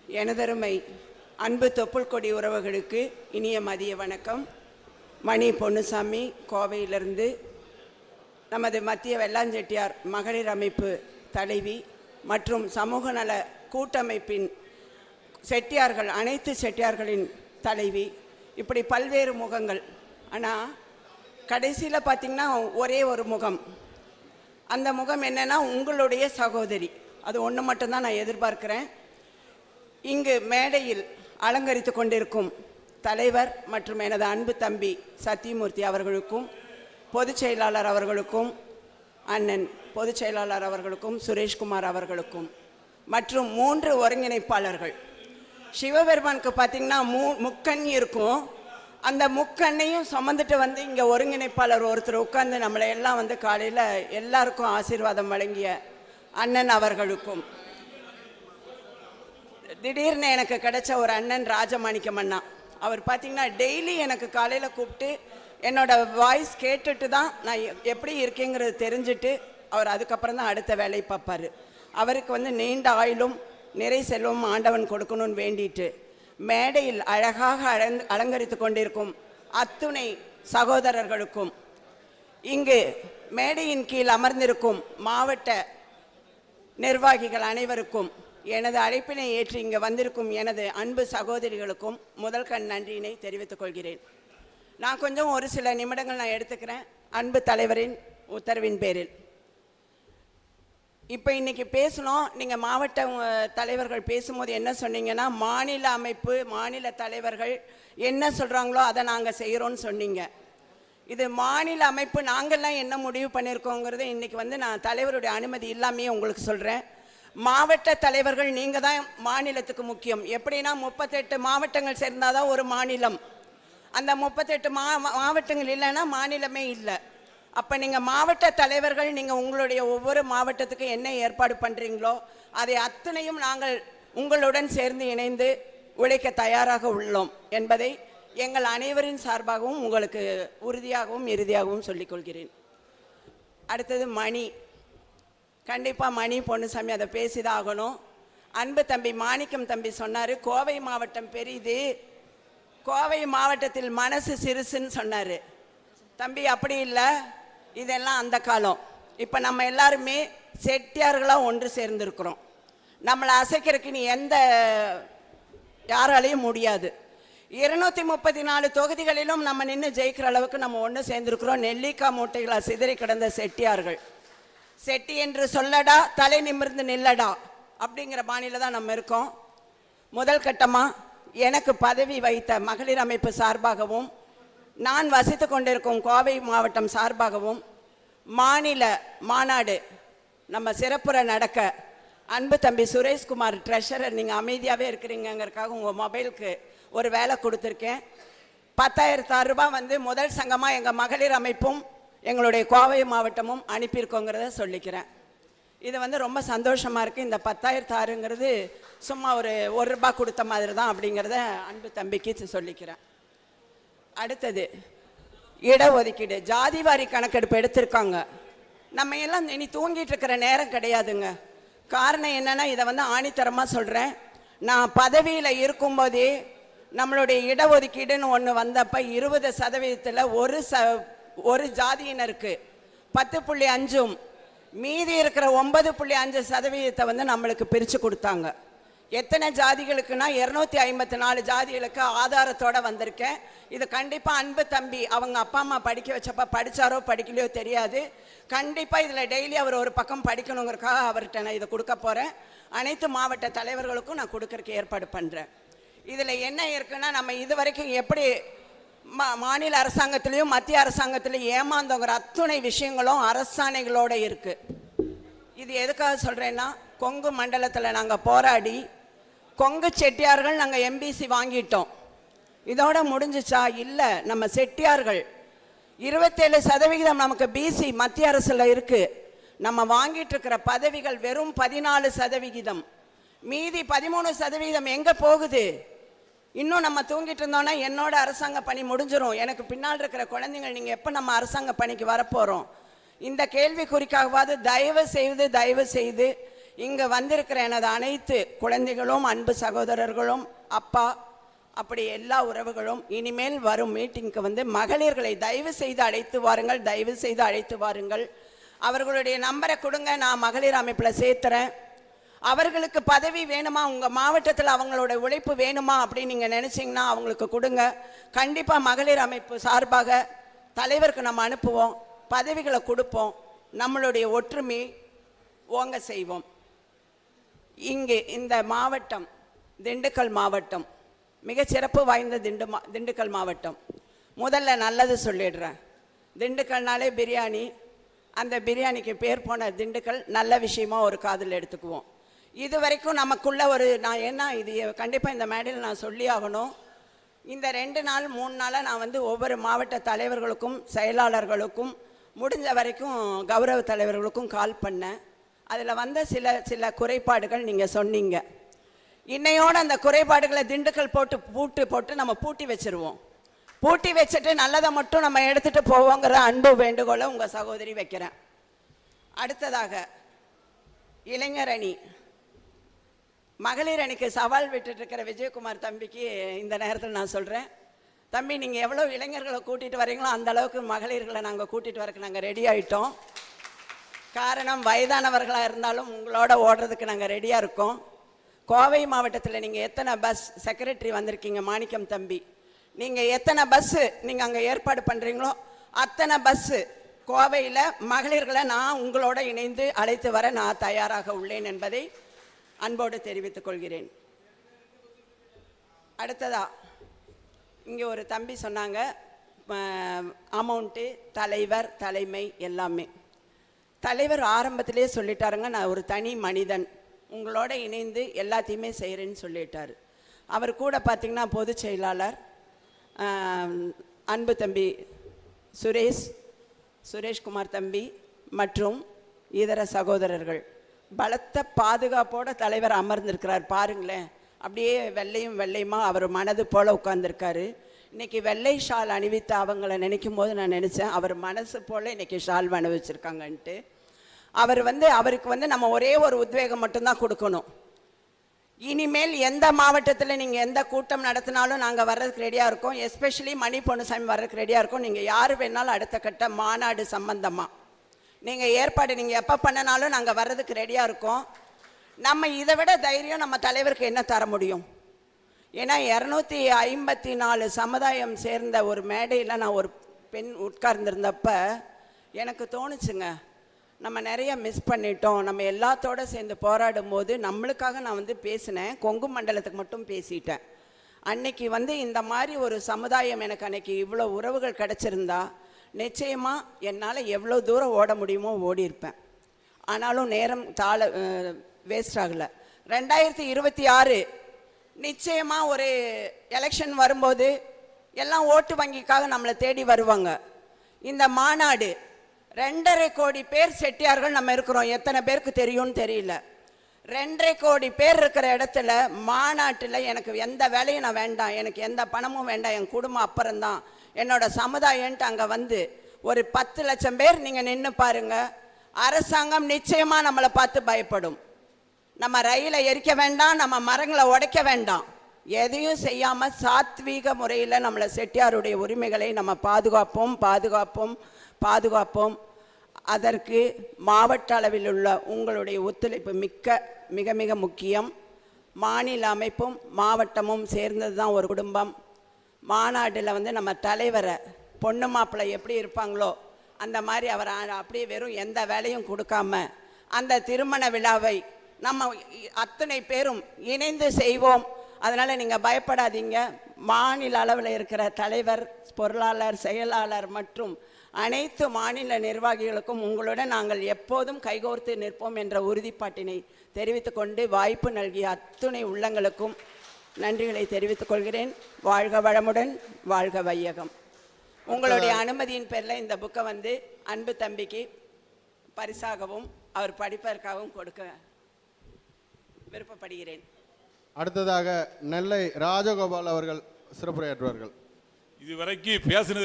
எனதருமை அன்பு தொப்புள் கொடி உறவுகளுக்கு இனிய மதிய வணக்கம். மணி பொன்னுசாமி, கோவையிலிருந்து. நமது மத்திய வெள்ளாஞ்செட்டியார் மகளிர் அமைப்பு தலைவி மற்றும் சமூக நல கூட்டமைப்பின் செட்டியார்கள், அனைத்து செட்டியார்களின் தலைவி, இப்படி பல்வேறு முகங்கள். ஆனால் கடைசியில் பார்த்திங்கன்னா ஒரே ஒரு முகம். அந்த முகம் என்னென்னா உங்களுடைய சகோதரி. அது ஒன்று மட்டும்தான் நான் எதிர்பார்க்கிறேன். இங்கு மேடையில் அலங்கரித்து கொண்டிருக்கும் தலைவர் மற்றும் எனது அன்பு தம்பி சத்தியமூர்த்தி அவர்களுக்கும், பொதுச் செயலாளர் அவர்களுக்கும், அண்ணன் பொதுச் செயலாளர் அவர்களுக்கும், சுரேஷ்குமார் அவர்களுக்கும், மற்றும் 3 ஒருங்கிணைப்பாளர்கள். சிவபெருமானுக்கு பார்த்திங்கன்னா முக்கண் இருக்கும். அந்த முக்கண்ணையும் சுமந்துட்டு வந்து இங்கே ஒருங்கிணைப்பாளர் ஒருத்தர் உட்கார்ந்து நம்மளை எல்லாம் வந்து காலையில் எல்லாருக்கும் ஆசீர்வாதம் வழங்கிய அண்ணன் அவர்களுக்கும், திடீர்னு எனக்கு கிடைச்ச ஒரு அண்ணன் ராஜமாணிக்கம் அண்ணா. அவர் பார்த்திங்கன்னா டெய்லி எனக்கு காலையில் கூப்பிட்டு என்னோடய வாய்ஸ் கேட்டுட்டு தான் நான் எப்படி இருக்கேங்கிறது தெரிஞ்சுட்டு அவர் அதுக்கப்புறம் தான் அடுத்த வேலையை பார்ப்பார். அவருக்கு வந்து நீண்ட ஆயுளும் நிறை செல்வமும் ஆண்டவன் கொடுக்கணும்னு வேண்டிட்டு மேடையில் அழகாக அலங்கரித்து கொண்டிருக்கும் அத்துணை சகோதரர்களுக்கும், இங்கு மேடையின் கீழ் அமர்ந்திருக்கும் மாவட்ட நிர்வாகிகள் அனைவருக்கும், எனது அழைப்பினை ஏற்று இங்கே வந்திருக்கும் எனது அன்பு சகோதரிகளுக்கும் முதல் கண் நன்றியினை தெரிவித்துக் கொள்கிறேன். நான் கொஞ்சம் ஒரு சில நிமிடங்கள் நான் எடுத்துக்கிறேன் அன்பு தலைவரின் உத்தரவின் பேரில். இப்போ இன்றைக்கி பேசணும். நீங்கள் மாவட்ட தலைவர்கள் பேசும்போது என்ன சொன்னீங்கன்னா, மாநில அமைப்பு மாநில தலைவர்கள் என்ன சொல்கிறாங்களோ அதை நாங்கள் செய்கிறோன்னு சொன்னீங்க. இது மாநில அமைப்பு நாங்கள்லாம் என்ன முடிவு பண்ணியிருக்கோங்கிறது இன்றைக்கி வந்து நான் தலைவருடைய அனுமதி இல்லாமையே உங்களுக்கு சொல்கிறேன். மாவட்ட தலைவர்கள் நீங்கள் தான் மாநிலத்துக்கு முக்கியம். எப்படின்னா 38 மாவட்டங்கள் சேர்ந்தால் தான் ஒரு மாநிலம். அந்த 38 மாவட்டங்கள் இல்லைன்னா மாநிலமே இல்லை. அப்போ நீங்கள் மாவட்ட தலைவர்கள், நீங்கள் உங்களுடைய ஒவ்வொரு மாவட்டத்துக்கு என்ன ஏற்பாடு பண்ணுறீங்களோ அதை அத்தனையும் நாங்கள் உங்களுடன் சேர்ந்து இணைந்து உழைக்க தயாராக உள்ளோம் என்பதை எங்கள் அனைவரின் சார்பாகவும் உங்களுக்கு உறுதியாகவும் இறுதியாகவும் சொல்லிக்கொள்கிறேன். அடுத்தது மணி. கண்டிப்பாக மணி பொன்னுசாமி அதை பேசிதான் ஆகணும். அன்பு தம்பி மாணிக்கம் தம்பி சொன்னார், கோவை மாவட்டம் பெரிது, கோவை மாவட்டத்தில் மனசு சிறுசுன்னு சொன்னார். தம்பி அப்படி இல்லை, இதெல்லாம் அந்த காலம். இப்போ நம்ம எல்லாருமே செட்டியார்களாக ஒன்று சேர்ந்துருக்கிறோம். நம்மளை அசைக்கிறதுக்கு நீ யாராலையும் முடியாது. 234 தொகுதிகளிலும் நம்ம நின்று ஜெயிக்கிற அளவுக்கு நம்ம ஒன்று சேர்ந்துருக்கிறோம். நெல்லிக்காய் மூட்டைகளாக சிதறி கிடந்த செட்டியார்கள். செட்டி என்று சொல்லடா, தலை நிமிர்ந்து நில்லடா அப்படிங்கிற பாணியில் தான் நம்ம இருக்கோம். முதல் கட்டமாக எனக்கு பதவி வைத்த மகளிர் அமைப்பு சார்பாகவும், நான் வசித்து கொண்டிருக்கும் கோவை மாவட்டம் சார்பாகவும், மாநில மாநாடு நம்ம சிறப்புற நடக்க அன்பு தம்பி சுரேஷ்குமார் ட்ரெஷரர், நீங்கள் அமைதியாகவே இருக்கிறீங்கிறதுக்காக உங்கள் மொபைலுக்கு ஒரு வேலை கொடுத்துருக்கேன். 10,000 ரூபாய் வந்து முதல் சங்கமாக எங்கள் மகளிர் அமைப்பும் எங்களுடைய கோவை மாவட்டமும் அனுப்பியிருக்கோங்கிறத சொல்லிக்கிறேன். இது வந்து ரொம்ப சந்தோஷமாக இருக்குது. இந்த 10,000 சும்மா ஒரு ரூபாய் கொடுத்த மாதிரி தான் அப்படிங்கிறத அன்பு தம்பிக்கு சொல்லிக்கிறேன். அடுத்தது இடஒதுக்கீடு, ஜாதிவாரி கணக்கெடுப்பு எடுத்திருக்காங்க. நம்ம எல்லாம் இனி தூங்கிட்டு இருக்கிற நேரம் கிடையாதுங்க. காரணம் என்னென்னா, இதை வந்து ஆணித்தரமாக சொல்கிறேன். நான் பதவியில் இருக்கும்போதே நம்மளுடைய இடஒதுக்கீடுன்னு ஒன்று வந்தப்போ 20% ஒரு ஜாதியினருக்கு 10.5, மீதி இருக்கிற 9.5% வந்து நம்மளுக்கு பிரித்து கொடுத்தாங்க. எத்தனை ஜாதிகளுக்குன்னா 254 ஜாதிகளுக்கு ஆதாரத்தோடு வந்திருக்கேன். இது கண்டிப்பாக அன்பு தம்பி அவங்க அப்பா அம்மா படிக்க வச்சப்போ படித்தாரோ படிக்கலையோ தெரியாது. கண்டிப்பாக இதில் டெய்லி அவர் ஒரு பக்கம் படிக்கணுங்கிறக்காக அவர்கிட்ட நான் இதை கொடுக்க போகிறேன். அனைத்து மாவட்ட தலைவர்களுக்கும் நான் கொடுக்கறதுக்கு ஏற்பாடு பண்ணுறேன். இதில் என்ன இருக்குன்னா, நம்ம இது வரைக்கும் எப்படி மாநில அரசாங்கத்திலையும் மத்திய அரசாங்கத்திலையும் ஏமாந்தோங்கிற அத்துணை விஷயங்களும் அரசாணைகளோடு இருக்குது. இது எதுக்காக சொல்கிறேன்னா, கொங்கு மண்டலத்தில் நாங்கள் போராடி கொங்கு செட்டியார்கள் நாங்கள் எம்பிசி வாங்கிட்டோம். இதோட முடிஞ்சிச்சா? இல்லை. நம்ம செட்டியார்கள் 27% நமக்கு பிசி மத்திய அரசில் இருக்குது. நம்ம வாங்கிட்டு இருக்கிற பதவிகள் வெறும் 14%. மீதி 13% எங்கே போகுது? இன்னும் நம்ம தூங்கிட்டு இருந்தோன்னா என்னோட அரசாங்க பணி முடிஞ்சிடும். எனக்கு பின்னால் இருக்கிற குழந்தைங்கள் நீங்கள் எப்போ நம்ம அரசாங்க பணிக்கு வரப்போகிறோம்? இந்த கேள்விக்குறிக்காகவாது தயவு செய்து இங்கு வந்திருக்கிற எனது அனைத்து குழந்தைகளும், அன்பு சகோதரர்களும், அப்பா, அப்படி எல்லா உறவுகளும் இனிமேல் வரும் மீட்டிங்க்கு வந்து மகளிர்களை தயவு செய்து அழைத்து வாருங்கள், தயவு செய்து அழைத்து வாருங்கள். அவர்களுடைய நம்பரை கொடுங்க, நான் மகளிர் அமைப்பில் சேர்த்துறேன். அவர்களுக்கு பதவி வேணுமா, உங்கள் மாவட்டத்தில் அவங்களோட உழைப்பு வேணுமா அப்படின்னு நீங்கள் நினச்சிங்கன்னா அவங்களுக்கு கொடுங்க. கண்டிப்பாக மகளிர் அமைப்பு சார்பாக தலைவருக்கு நம்ம அனுப்புவோம், பதவிகளை கொடுப்போம், நம்மளுடைய ஒற்றுமை ஓங்க செய்வோம். இங்கே இந்த மாவட்டம் திண்டுக்கல் மாவட்டம் மிக சிறப்பு வாய்ந்த திண்டுக்கல் மாவட்டம். முதல்ல நல்லது சொல்லிடுறேன். திண்டுக்கல்னாலே பிரியாணி, அந்த பிரியாணிக்கு பேர் போன திண்டுக்கல் நல்ல விஷயமா ஒரு காதில் எடுத்துக்குவோம். இது வரைக்கும் நமக்குள்ள ஒரு இது கண்டிப்பாக இந்த மேடையில் நான் சொல்லி ஆகணும். இந்த 2 நாள் 3 நாளாக நான் வந்து ஒவ்வொரு மாவட்ட தலைவர்களுக்கும் செயலாளர்களுக்கும் முடிஞ்ச வரைக்கும் கௌரவ தலைவர்களுக்கும் கால் பண்ணேன். அதில் வந்த சில குறைபாடுகள் நீங்கள் சொன்னீங்க. இன்னையோடு அந்த குறைபாடுகளை திண்டுக்கல் பூட்டு போட்டு நம்ம பூட்டி வச்சிருவோம். பூட்டி வச்சுட்டு நல்லதை மட்டும் நம்ம எடுத்துகிட்டு போவோங்கிற அன்பு வேண்டுகோளை உங்கள் சகோதரி வைக்கிறேன். அடுத்ததாக இளைஞர் அணி, மகளிர் அணிக்கு சவால் விட்டுட்டு இருக்கிற விஜயகுமார் தம்பிக்கு இந்த நேரத்தில் நான் சொல்கிறேன், தம்பி நீங்கள் எவ்வளோ இளைஞர்களை கூட்டிகிட்டு வரீங்களோ அந்த அளவுக்கு மகளிர்களை நாங்கள் கூட்டிகிட்டு வரக்கு நாங்கள் ரெடி ஆகிட்டோம். காரணம், வயதானவர்களாக இருந்தாலும் உங்களோட ஓடுறதுக்கு நாங்கள் ரெடியாக இருக்கோம். கோவை மாவட்டத்தில் நீங்கள் எத்தனை பஸ் செக்ரட்டரி வந்திருக்கீங்க மாணிக்கம் தம்பி, நீங்கள் எத்தனை பஸ்ஸு நீங்கள் அங்கே ஏற்பாடு பண்ணுறீங்களோ அத்தனை பஸ்ஸு கோவையில் மகளிர்களை நான் உங்களோட இணைந்து அழைத்து வர நான் தயாராக உள்ளேன் என்பதை அன்போடு தெரிவித்துக் கொள்கிறேன். அடுத்ததா இங்கே ஒரு தம்பி சொன்னாங்க அமௌண்ட்டு, தலைவர், தலைமை எல்லாமே. தலைவர் ஆரம்பத்திலே சொல்லிட்டாருங்க, நான் ஒரு தனி மனிதன், உங்களோட இணைந்து எல்லாத்தையுமே செய்கிறேன்னு சொல்லிட்டார். அவர் கூட பார்த்திங்கன்னா பொதுச் செயலாளர் அன்பு தம்பி சுரேஷ்குமார் தம்பி மற்றும் இதர சகோதரர்கள் பலத்த பாதுகாப்போட தலைவர் அமர்ந்திருக்கிறார். பாருங்களேன், அப்படியே வெள்ளையுமா அவர் மனது போல் உட்கார்ந்துருக்காரு. இன்றைக்கி வெள்ளை ஷால் அணிவித்த அவங்கள நினைக்கும் போது நான் நினச்சேன், அவர் மனசு போல் இன்றைக்கி ஷால் அணிவிச்சிருக்காங்கன்ட்டு. அவருக்கு வந்து நம்ம ஒரே ஒரு உத்வேகம் மட்டும்தான் கொடுக்கணும். இனிமேல் எந்த மாவட்டத்தில் நீங்கள் எந்த கூட்டம் நடத்தினாலும் நாங்கள் வர்றதுக்கு ரெடியாக இருக்கோம். எஸ்பெஷலி மணி பொன்னுசாமி வர்றதுக்கு ரெடியாக இருக்கோம். நீங்கள் யார் வேணாலும் அடுத்த கட்ட மாநாடு சம்பந்தமாக நீங்கள் ஏற்பாடு நீங்கள் எப்போ பண்ணனாலும் நாங்கள் வர்றதுக்கு ரெடியாக இருக்கோம். நம்ம இதை விட தைரியம் நம்ம தலைவருக்கு என்ன தர முடியும்? ஏன்னா 254 சமுதாயம் சேர்ந்த ஒரு மேடையில் நான் ஒரு பெண் உட்கார்ந்துருந்தப்ப எனக்கு தோணுச்சுங்க, நம்ம நிறைய மிஸ் பண்ணிட்டோம். நம்ம எல்லாத்தோடு சேர்ந்து போராடும் போது நம்மளுக்காக நான் வந்து பேசினேன், கொங்கு மண்டலத்துக்கு மட்டும் பேசிட்டேன். அன்னைக்கு வந்து இந்த மாதிரி ஒரு சமுதாயம் எனக்கு அன்னைக்கு இவ்வளோ உறவுகள் கிடச்சிருந்தா நிச்சயமாக என்னால் எவ்வளோ தூரம் ஓட முடியுமோ ஓடி இருப்பேன். ஆனாலும் நேரம் வேஸ்ட் ஆகலை. 2026 நிச்சயமாக ஒரு எலெக்ஷன் வரும்போது எல்லாம் ஓட்டு வங்கிக்காக நம்மளை தேடி வருவாங்க. இந்த மாநாடு 2.5 கோடி பேர் செட்டியார்கள் நம்ம இருக்கிறோம். எத்தனை பேருக்கு தெரியும்னு தெரியல. 2.5 கோடி பேர் இருக்கிற இடத்துல மாநாட்டில் எனக்கு எந்த வேலையும் நான் வேண்டாம், எனக்கு எந்த பணமும் வேண்டாம், என் குடும்பம் அப்புறம்தான், என்னோட சமுதாயன்ட்டு அங்கே வந்து ஒரு 10 லட்சம் பேர் நீங்கள் நின்று பாருங்க, அரசாங்கம் நிச்சயமாக நம்மளை பார்த்து பயப்படும். நம்ம ரயிலை எரிக்க வேண்டாம், நம்ம மரங்களை உடைக்க வேண்டாம், எதையும் செய்யாமல் சாத்வீக முறையில் நம்மளை செட்டியாருடைய உரிமைகளை நம்ம பாதுகாப்போம். அதற்கு மாவட்ட அளவில் உள்ள உங்களுடைய ஒத்துழைப்பு மிக மிக முக்கியம். மாநில அமைப்பும் மாவட்டமும் சேர்ந்தது தான் ஒரு குடும்பம். மாநாட்டில் வந்து நம்ம தலைவரை பொண்ணு மாப்பிள்ளை எப்படி இருப்பாங்களோ அந்த மாதிரி அவர் அப்படியே வெறும் எந்த வேலையும் கொடுக்காம அந்த திருமண விழாவை நம்ம அத்தனை பேரும் இணைந்து செய்வோம். அதனால் நீங்கள் பயப்படாதீங்க. மாநில அளவில் இருக்கிற தலைவர், பொருளாளர், செயலாளர் மற்றும் அனைத்து மாநில நிர்வாகிகளுக்கும் உங்களுடன் நாங்கள் எப்போதும் கைகோர்த்து நிற்போம் என்ற உறுதிப்பாட்டினை தெரிவித்துக்கொண்டு வாய்ப்பு நல்கிய அத்துணை உள்ளங்களுக்கும் நன்றிகளை தெரிவித்துக் கொள்கிறேன். வாழ்க வளமுடன், வாழ்க வையகம். உங்களுடைய அனுமதியின் பேரில் இந்த புக்கை வந்து அன்பு தம்பிக்கு பரிசாகவும் அவர் படிப்பதற்காகவும் கொடுக்க விருப்பப்படுகிறேன். அடுத்ததாக நெல்லை ராஜகோபால் அவர்கள் சிறப்புரையாற்றுவார்கள். இதுவரைக்கும் பேசினது